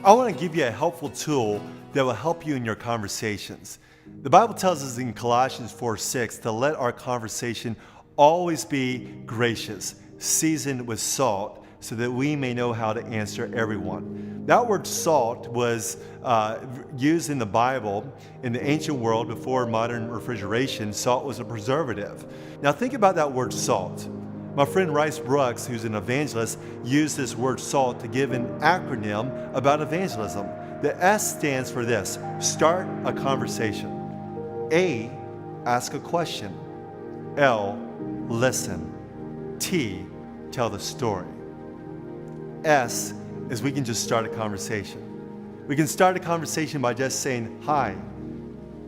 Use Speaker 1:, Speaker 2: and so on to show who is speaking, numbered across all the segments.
Speaker 1: I want to give you a helpful tool that will help you in your conversations. The Bible tells us in Colossians 4:6 to let our conversation always be gracious, seasoned with salt, so that we may know how to answer everyone. That word salt was used in the Bible in the ancient world before modern refrigeration. Salt was a preservative. Now think about that word salt. My friend Rice Brooks, who's an evangelist, used this word SALT to give an acronym about evangelism. The S stands for this: start a conversation. A, ask a question. L, listen. T, tell the story. S is we can just start a conversation. We can start a conversation by just saying, "Hi,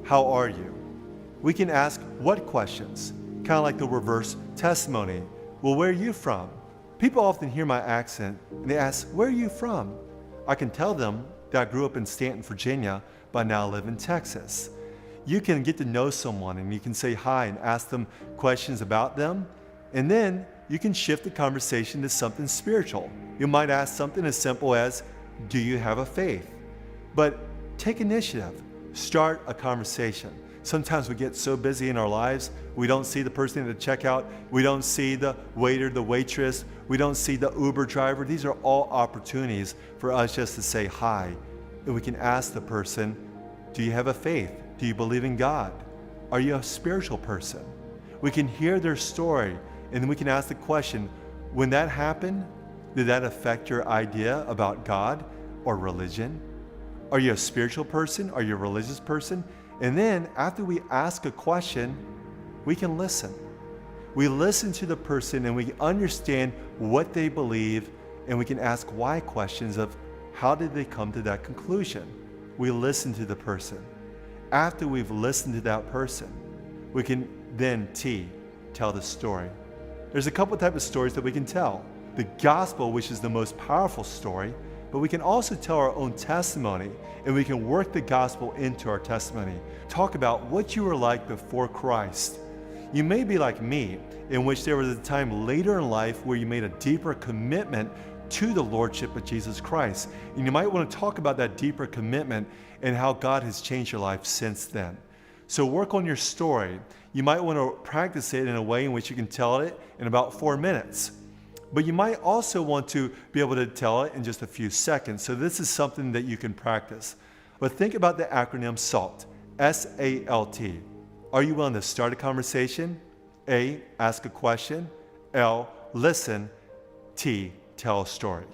Speaker 1: how are you?" We can ask what questions, kind of like the reverse testimony. Well, where are you from? People often hear my accent and they ask, "Where are you from?" I can tell them that I grew up in Stanton, Virginia, but now live in Texas. You can get to know someone and you can say hi and ask them questions about them. And then you can shift the conversation to something spiritual. You might ask something as simple as, "Do you have a faith?" But take initiative. Start a conversation. Sometimes we get so busy in our lives, we don't see the person at the checkout, we don't see the waiter, the waitress, we don't see the Uber driver. These are all opportunities for us just to say hi. And we can ask the person, "Do you have a faith? Do you believe in God? Are you a spiritual person?" We can hear their story, and then we can ask the question, "When that happened, did that affect your idea about God or religion? Are you a spiritual person? Are you a religious person?" And then after we ask a question, we can listen. We listen to the person and we understand what they believe, and we can ask why questions of how did they come to that conclusion. We listen to the person. After we've listened to that person, we can then tell the story. There's a couple types of stories that we can tell. The gospel, which is the most powerful story, but we can also tell our own testimony, and we can work the gospel into our testimony. Talk about what you were like before Christ. You may be like me, in which there was a time later in life where you made a deeper commitment to the Lordship of Jesus Christ. And you might want to talk about that deeper commitment and how God has changed your life since then. So work on your story. You might want to practice it in a way in which you can tell it in about 4 minutes. But you might also want to be able to tell it in just a few seconds. So this is something that you can practice. But think about the acronym SALT, S-A-L-T. Are you willing to start a conversation? A, ask a question. L, listen. T, tell a story.